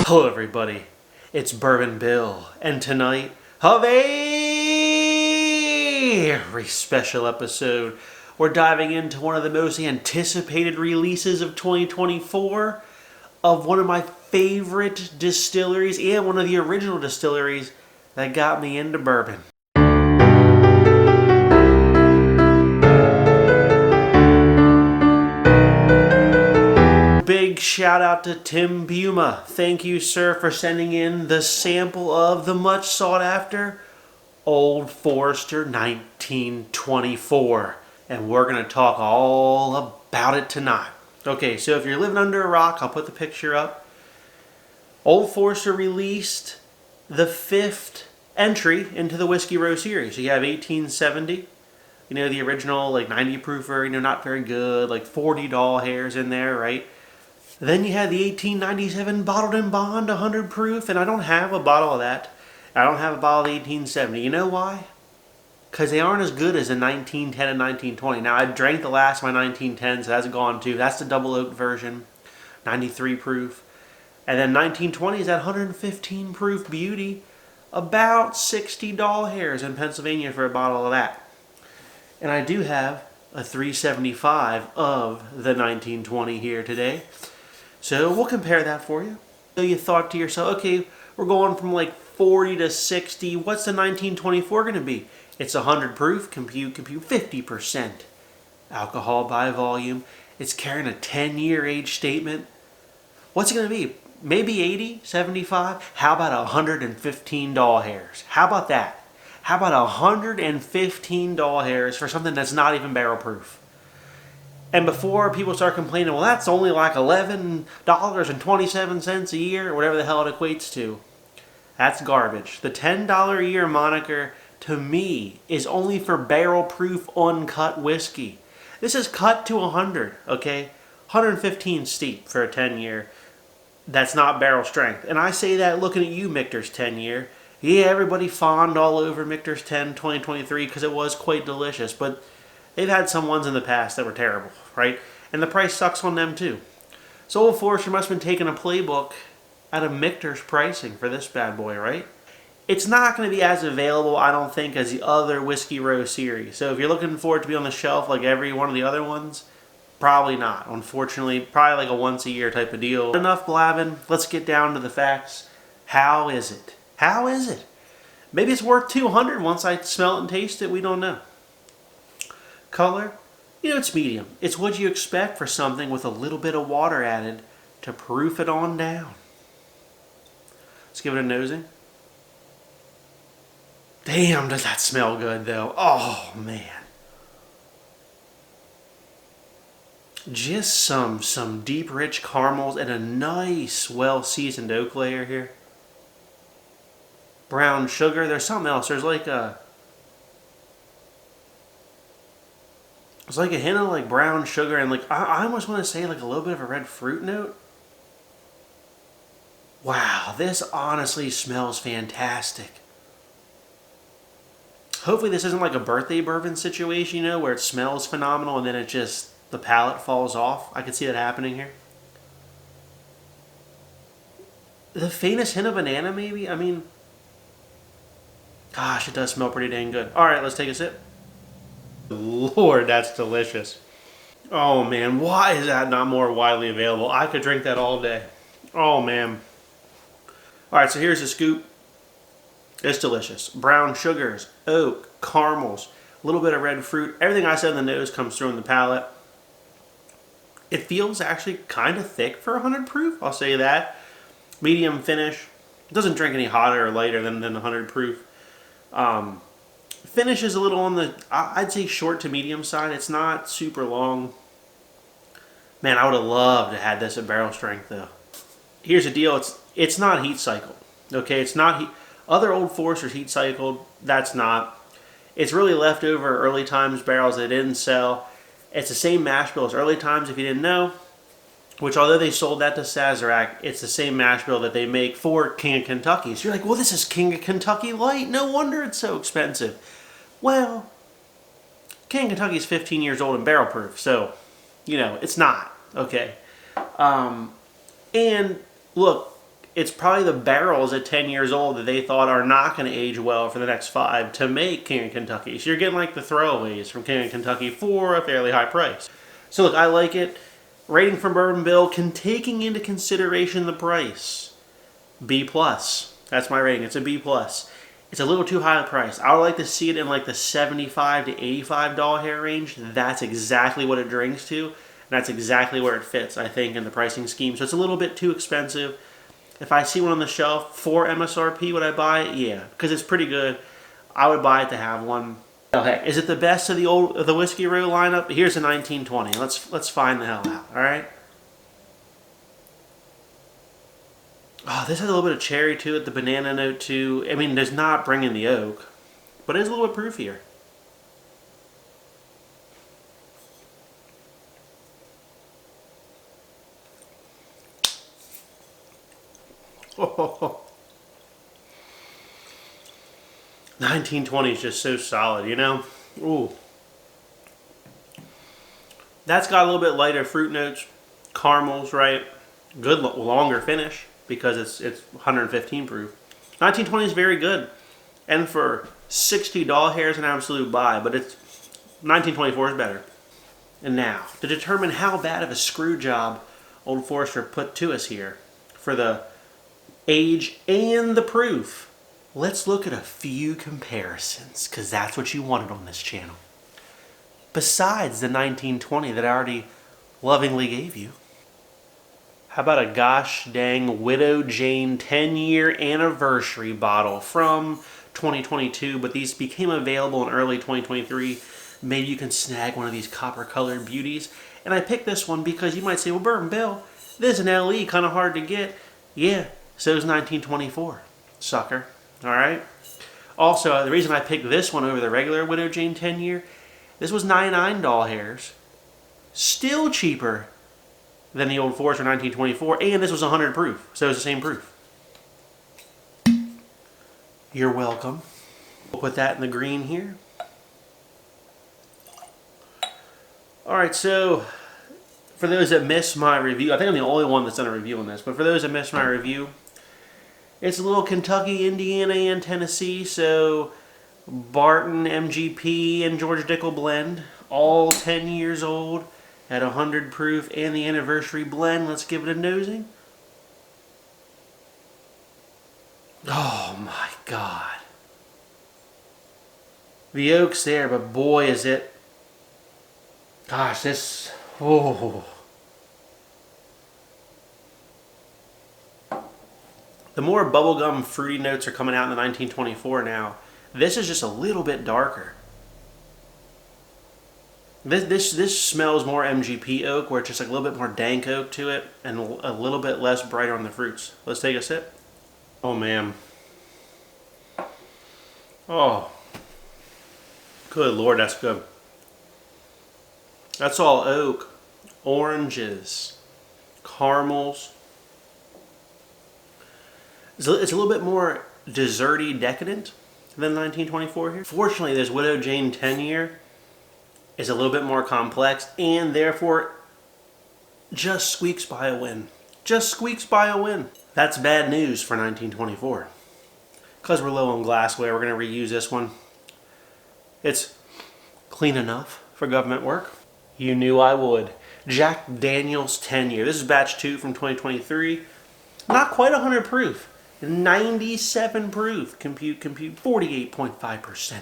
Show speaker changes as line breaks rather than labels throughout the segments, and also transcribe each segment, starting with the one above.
Hello everybody, it's Bourbon Bill, and tonight, a very special episode. We're diving into one of the most anticipated releases of 2024 of one of my favorite distilleries and one of the original distilleries that got me into bourbon. Big shout out to Tim Buma. Thank you, sir, for sending in the sample of the much sought after Old Forester 1924. And we're going to talk all about it tonight. Okay, so if you're living under a rock, I'll put the picture up. Old Forester released the 5th entry into the Whiskey Row series. So you have 1870. You know, the original, like 90 proofer, not very good, like 40 doll hairs in there, right? Then you had the 1897 bottled in bond, 100 proof, and I don't have a bottle of that. I don't have a bottle of the 1870. You know why? Because they aren't as good as the 1910 and 1920. Now, I drank the last of my 1910, so that's gone too. That's the double oak version, 93 proof. And then 1920 is that 115 proof beauty, about 60 doll hairs in Pennsylvania for a bottle of that. And I do have a 375 of the 1920 here today. So we'll compare that for you. So you thought to yourself, okay, we're going from like 40 to 60. What's the 1924 going to be? It's 100 proof. Compute 50% alcohol by volume. It's carrying a 10-year age statement. What's it going to be? Maybe 80, 75? How about 115 doll hairs? How about that? How about 115 doll hairs for something that's not even barrel proof? And before people start complaining, well, that's only like $11.27 a year, or whatever the hell it equates to. That's garbage. The $10 a year moniker, to me, is only for barrel proof uncut whiskey. This is cut to 100, okay? 115 steep for a 10-year. That's not barrel strength. And I say that looking at you, Michter's 10-year. Yeah, everybody fawned all over Michter's 10 2023 because it was quite delicious, but they've had some ones in the past that were terrible, right? And the price sucks on them too. So Old Forester must have been taking a playbook out of Michter's pricing for this bad boy, right? It's not going to be as available, I don't think, as the other Whiskey Row series. So if you're looking for it to be on the shelf like every one of the other ones, probably not. Unfortunately, probably like a once-a-year type of deal. Enough blabbing. Let's get down to the facts. How is it? How is it? Maybe it's worth 200 once I smell it and taste it. We don't know. Color? It's medium. It's what you expect for something with a little bit of water added to proof it on down. Let's give it a nosing. Damn, does that smell good though. Oh, man. Just some deep, rich caramels and a nice, well-seasoned oak layer here. Brown sugar. There's something else. There's like a hint of like brown sugar and like I almost want to say like a little bit of a red fruit note. Wow, this honestly smells fantastic. Hopefully this isn't like a birthday bourbon situation, where it smells phenomenal and then the palate falls off. I could see that happening here. The faintest hint of banana maybe? I mean, gosh, it does smell pretty dang good. All right, let's take a sip. Lord, that's delicious. Oh, man, why is that not more widely available? I could drink that all day. Oh, man. All right, so here's the scoop. It's delicious. Brown sugars, oak, caramels, a little bit of red fruit. Everything I said in the nose comes through in the palate. It feels actually kind of thick for 100 proof, I'll say that. Medium finish. It doesn't drink any hotter or lighter than 100 proof. Finish is a little on the, I'd say, short to medium side. It's not super long. Man, I would have loved to have this at barrel strength though. Here's the deal. It's not heat cycled. Okay, it's not heat. Other Old Foresters heat cycled. That's not. It's really leftover early times barrels that didn't sell. It's the same mash bill as early times if you didn't know. Which, although they sold that to Sazerac, it's the same mash bill that they make for King of Kentucky. So you're like, well, this is King of Kentucky Light. No wonder it's so expensive. Well, King of Kentucky is 15 years old and barrel proof. So, it's not. Okay. And look, it's probably the barrels at 10 years old that they thought are not going to age well for the next 5 to make King of Kentucky. So you're getting like the throwaways from King of Kentucky for a fairly high price. So look, I like it. Rating from Bourbon Bill, taking into consideration the price, B+. That's my rating. It's a B+. It's a little too high a price. I would like to see it in like the $75 to $85 hair range. That's exactly what it drinks to. And that's exactly where it fits, I think, in the pricing scheme. So it's a little bit too expensive. If I see one on the shelf for MSRP, would I buy it? Yeah, because it's pretty good. I would buy it to have one. Oh, heck, is it the best of the Whiskey Row lineup? Here's a 1920. Let's find the hell out. All right. Oh, this has a little bit of cherry to it, the banana note too. I mean, there's not bringing the oak, but it is a little bit proofier. Oh, 1920 is just so solid, you know? Ooh. That's got a little bit lighter fruit notes, caramels, right? Good, longer finish because it's 115 proof. 1920 is very good. And for $60 hair is an absolute buy, but it's 1924 is better. And now, to determine how bad of a screw job Old Forester put to us here for the age and the proof, let's look at a few comparisons, because that's what you wanted on this channel. Besides the 1920 that I already lovingly gave you. How about a gosh dang Widow Jane 10-year anniversary bottle from 2022, but these became available in early 2023. Maybe you can snag one of these copper colored beauties. And I picked this one because you might say, well, Bourbon Bill, this is an LE, kind of hard to get. Yeah, so is 1924, sucker. All right. Also, the reason I picked this one over the regular Widow Jane 10-year, this was $99 hairs. Still cheaper than the Old Forester 1924, and this was 100 proof, so it's the same proof. You're welcome. We'll put that in the green here. Alright, so for those that missed my review, I think I'm the only one that's done a review on this, but for those that missed my review, it's a little Kentucky, Indiana, and Tennessee, so Barton, MGP, and George Dickel blend, all 10 years old. At 100 proof and the anniversary blend. Let's give it a nosing. Oh my God. The oak's there, but boy is it. Gosh, this. Oh. The more bubblegum fruity notes are coming out in the 1924 now. This is just a little bit darker. This smells more MGP oak, where it's just like a little bit more dank oak to it, and a little bit less brighter on the fruits. Let's take a sip. Oh man. Oh. Good Lord, that's good. That's all oak, oranges, caramels. It's a little bit more desserty, decadent than 1924 here. Fortunately, this Widow Jane 10-year is a little bit more complex, and therefore just squeaks by a win. Just squeaks by a win. That's bad news for 1924. Because we're low on glassware, we're going to reuse this one. It's clean enough for government work. You knew I would. Jack Daniel's 10-year. This is batch 2 from 2023. Not quite 100 proof. 97 proof. Compute, 48.5%.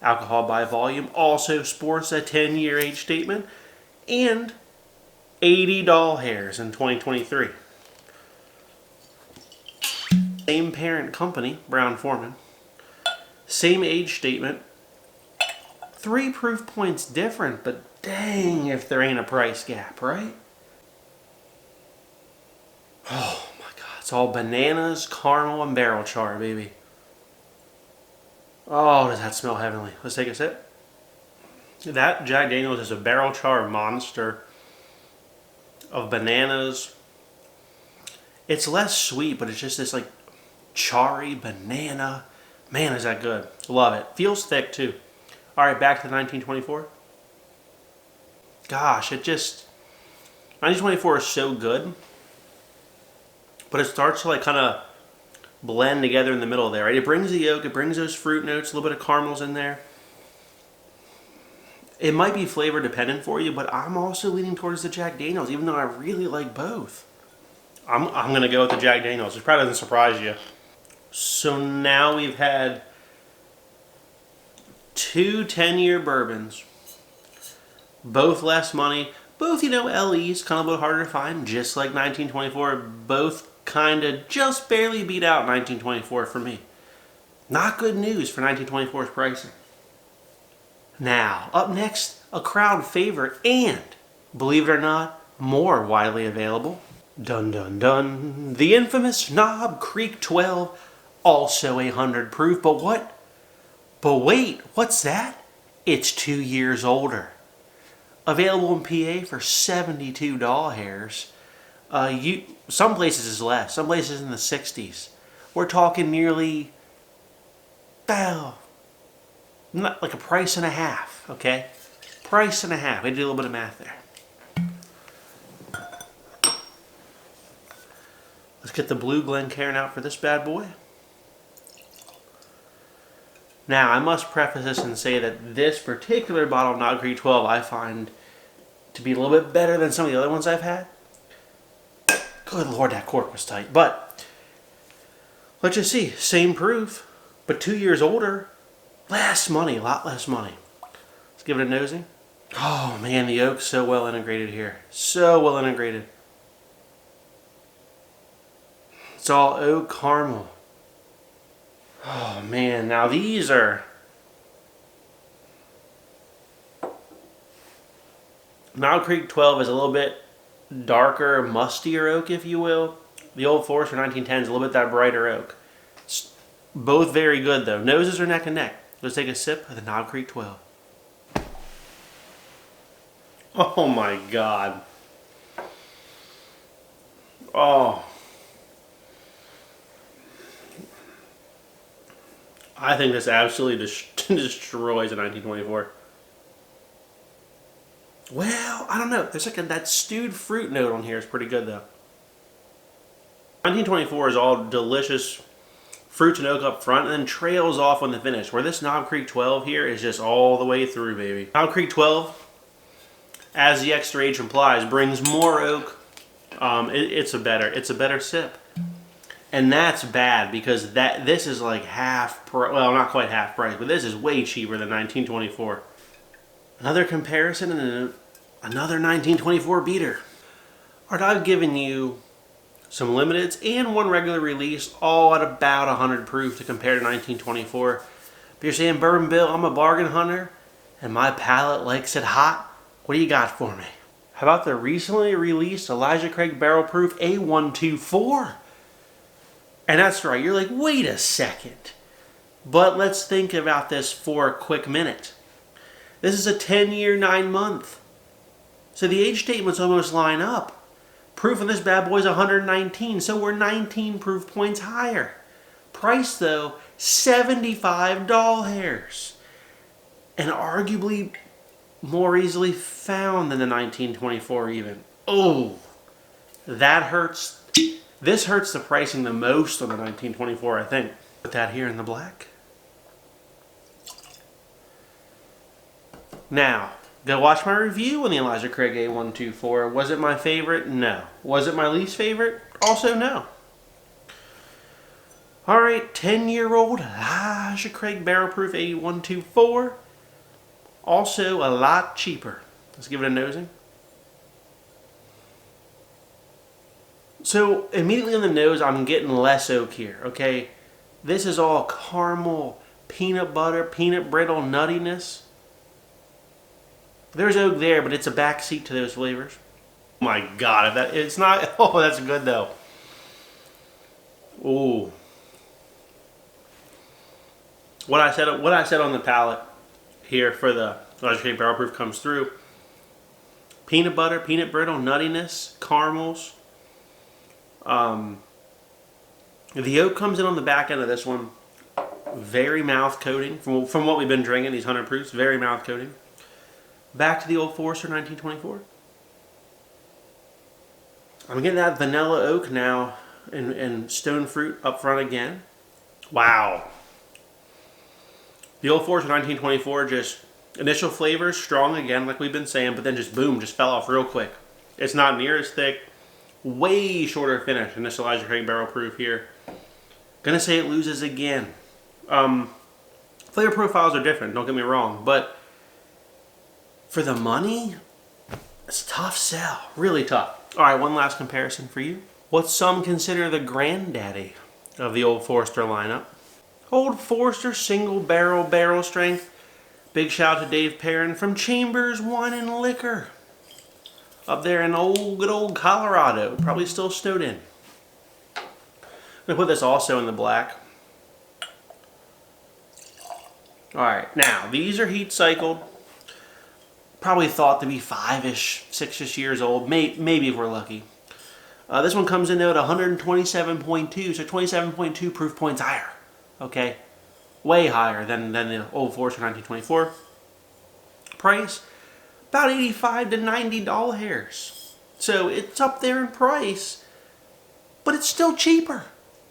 Alcohol by volume. Also sports a 10-year age statement. And 80 doll hairs in 2023. Same parent company, Brown-Forman. Same age statement. 3 proof points different, but dang if there ain't a price gap, right? Oh my God, it's all bananas, caramel, and barrel char, baby. Oh, does that smell heavenly. Let's take a sip. That Jack Daniel's is a barrel char monster of bananas. It's less sweet, but it's just this like charry banana. Man, is that good. Love it. Feels thick too. Alright, back to 1924. Gosh, 1924 is so good. but it starts to like kind of blend together in the middle there, right? It brings the oak, it brings those fruit notes, a little bit of caramels in there. It might be flavor dependent for you, but I'm also leaning towards the Jack Daniels, even though I really like both. I'm going to go with the Jack Daniels. It probably doesn't surprise you. So now we've had 2 10-year bourbons. Both less money. Both, LEs, kind of a little harder to find, just like 1924. Both kind of just barely beat out 1924 for me. Not good news for 1924's pricing. Now, up next, a crowd favorite and, believe it or not, more widely available. Dun dun dun. The infamous Knob Creek 12, also 100 proof. But what? But wait, what's that? It's 2 years older. Available in PA for $72 hairs. Some places is less. Some places in the 60s. We're talking nearly, not like a price and a half, okay? Price and a half. We did a little bit of math there. Let's get the blue Glencairn out for this bad boy. Now, I must preface this and say that this particular bottle of Knob Creek 12 I find to be a little bit better than some of the other ones I've had. Good Lord, that cork was tight. But, let's just see. Same proof, but 2 years older. Less money, a lot less money. Let's give it a nosing. Oh man, the oak's so well integrated here. So well integrated. It's all oak caramel. Oh man, now these are... Knob Creek 12 is a little bit darker, mustier oak, if you will. The Old Forester 1910 is a little bit that brighter oak. It's both very good though. Noses are neck and neck. Let's take a sip of the Knob Creek 12. Oh my God. Oh. I think this absolutely destroys a 1924. Well, I don't know. There's like that stewed fruit note on here is pretty good though. 1924 is all delicious fruits and oak up front and then trails off on the finish. Where this Knob Creek 12 here is just all the way through, baby. Knob Creek 12, as the extra H implies, brings more oak. It's a better sip. And that's bad because this is like well, not quite half price, but this is way cheaper than 1924. Another comparison and another 1924 beater. Alright, I've given you some limiteds and one regular release, all at about 100 proof to compare to 1924. But you're saying, Bourbon Bill, I'm a bargain hunter and my palate likes it hot. What do you got for me? How about the recently released Elijah Craig Barrel Proof A124? And that's right, you're like, wait a second. But let's think about this for a quick minute. This is a 10-year, 9-month. So the age statements almost line up. Proof on this bad boy is 119, so we're 19 proof points higher. Price, though, $75 hairs. And arguably more easily found than the 1924 even. Oh, that hurts. This hurts the pricing the most on the 1924, I think. Put that here in the black. Now, go watch my review on the Elijah Craig A124. Was it my favorite? No. Was it my least favorite? Also no. Alright, 10-year-old Elijah Craig Barrel Proof A124. Also a lot cheaper. Let's give it a nosing. So, immediately on the nose, I'm getting less oak here, okay? This is all caramel, peanut butter, peanut brittle nuttiness. There's oak there, but it's a backseat to those flavors. Oh my God, it's not... Oh, that's good though. Ooh. What I said on the palate here for the Elijah Craig Barrel Proof comes through. Peanut butter, peanut brittle nuttiness, caramels. The oak comes in on the back end of this one. Very mouth coating. From what we've been drinking, these 100 proofs, very mouth coating. Back to the Old Forester 1924. I'm getting that vanilla oak now and stone fruit up front again. Wow. The Old Forester 1924, just initial flavors, strong again, like we've been saying, but then just boom, just fell off real quick. It's not near as thick. Way shorter finish than this Elijah Craig barrel proof here. Gonna say it loses again. Flavor profiles are different, don't get me wrong, but for the money, it's a tough sell. Really tough. Alright, one last comparison for you. What some consider the granddaddy of the Old Forester lineup. Old Forester single barrel strength. Big shout out to Dave Perrin from Chambers Wine and Liquor. Up there in good old Colorado. Probably still snowed in. I'm going to put this also in the black. Alright, now these are heat cycled. Probably thought to be 5-ish, 6-ish years old. Maybe if we're lucky. This one comes in at 127.2, so 27.2 proof points higher. Okay, way higher than the Old Forester 1924. Price, about $85 to $90. So it's up there in price, but it's still cheaper.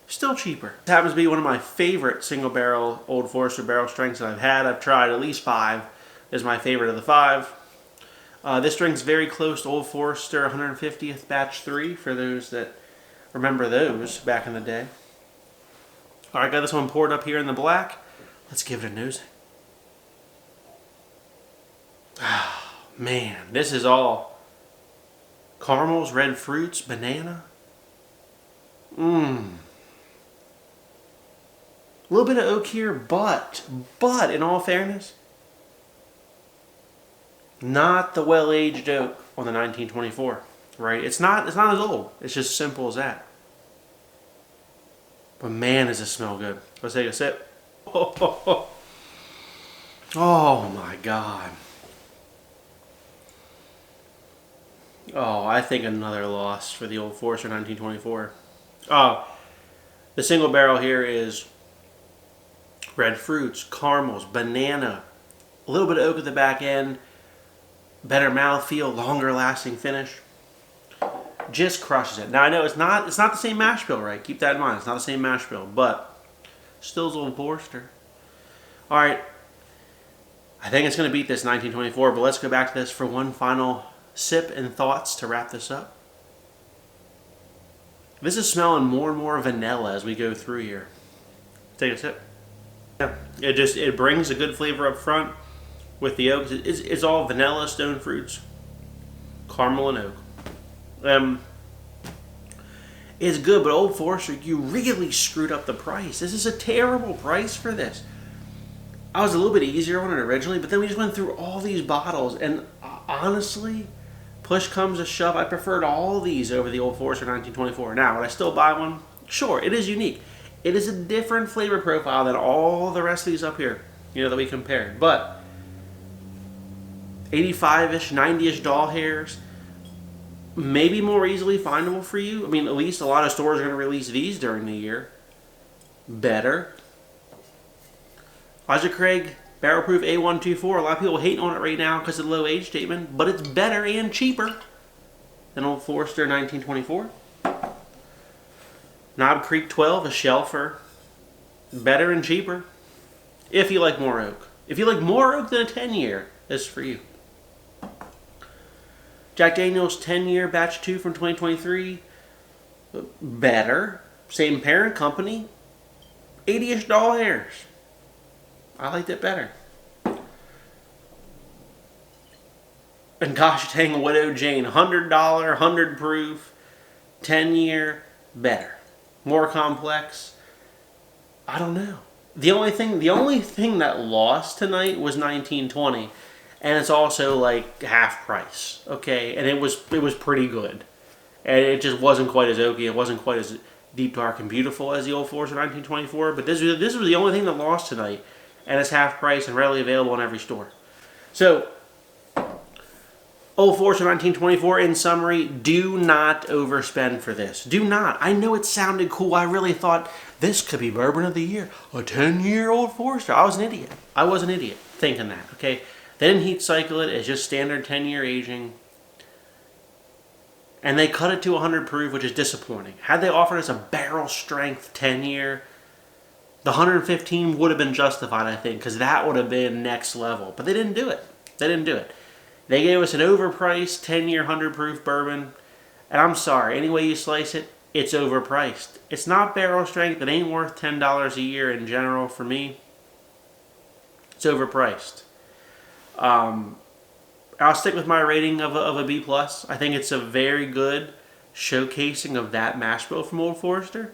Still cheaper. It happens to be one of my favorite single barrel Old Forester barrel strengths that I've had. I've tried at least 5. This is my favorite of the 5. This drink's very close to Old Forester 150th Batch 3, for those that remember those back in the day. Alright, got this one poured up here in the black. Let's give it a nosing. Oh, man, this is all caramels, red fruits, banana. A little bit of oak here, but in all fairness, not the well-aged oak on the 1924, right? It's not as old. It's just simple as that. But man, does it smell good. Let's take a sip. Oh my God. Oh, I think another loss for the Old Forester 1924. Oh, the single barrel here is red fruits, caramels, banana, a little bit of oak at the back end, better mouthfeel, longer lasting finish. Just crushes it. Now I know it's not the same mash bill, right? Keep that in mind. It's not the same mash bill, but still Old Forester. All right, I think it's going to beat this 1924, but let's go back to this for one final sip and thoughts to wrap this up. This is smelling more and more vanilla as we go through here. Take a sip. Yeah, it brings a good flavor up front with the oak. It's all vanilla, stone fruits, caramel, and oak. It's good, but Old Forester, you really screwed up the price. This is a terrible price for this. I was a little bit easier on it originally, but then we just went through all these bottles, and honestly, push comes to shove, I preferred all these over the Old Forester 1924. Now, would I still buy one? Sure, it is unique. It is a different flavor profile than all the rest of these up here, that we compared. But 85-ish, 90-ish doll hairs, maybe more easily findable for you. I mean, at least a lot of stores are going to release these during the year. Better. Elijah Craig Barrel Proof A124. A lot of people hating on it right now because of the low age statement, but it's better and cheaper than Old Forester 1924. Knob Creek 12, a shelfer. Better and cheaper. If you like more oak. If you like more oak than a 10-year, this is for you. Jack Daniel's 10-year Batch 2 from 2023. Better. Same parent company. 80-ish doll hairs. I liked it better. And gosh dang, Widow Jane. $100, 100 proof, 10-year, better. More complex. I don't know. The only thing that lost tonight was 1920. And it's also like half price, okay? And it was pretty good. And it just wasn't quite as oaky. It wasn't quite as deep, dark, and beautiful as the Old Forester 1924. But this was the only thing that lost tonight. And it's half price and readily available in every store. So, Old Forester 1924, in summary, do not overspend for this. Do not. I know it sounded cool. I really thought this could be Bourbon of the Year. A 10-year Old Forester. I was an idiot. I was an idiot thinking that, okay? They didn't heat cycle it. It's just standard 10-year aging. And they cut it to 100 proof, which is disappointing. Had they offered us a barrel strength 10-year, the 115 would have been justified, I think, because that would have been next level. But they didn't do it. They didn't do it. They gave us an overpriced 10-year 100 proof bourbon. And I'm sorry, any way you slice it, it's overpriced. It's not barrel strength. It ain't worth $10 a year in general for me. It's overpriced. I'll stick with my rating of a B+. I think it's a very good showcasing of that mash bill from Old Forester.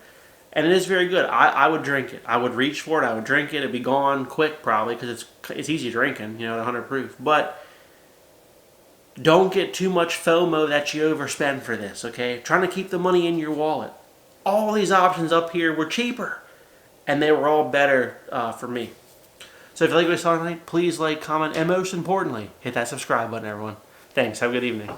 And it is very good. I would drink it. I would reach for it. I would drink it. It'd be gone quick probably because it's easy drinking, at 100 proof. But don't get too much FOMO that you overspend for this, okay? Trying to keep the money in your wallet. All these options up here were cheaper. And they were all better for me. So if you like what I saw tonight, please like, comment, and most importantly, hit that subscribe button, everyone. Thanks. Have a good evening.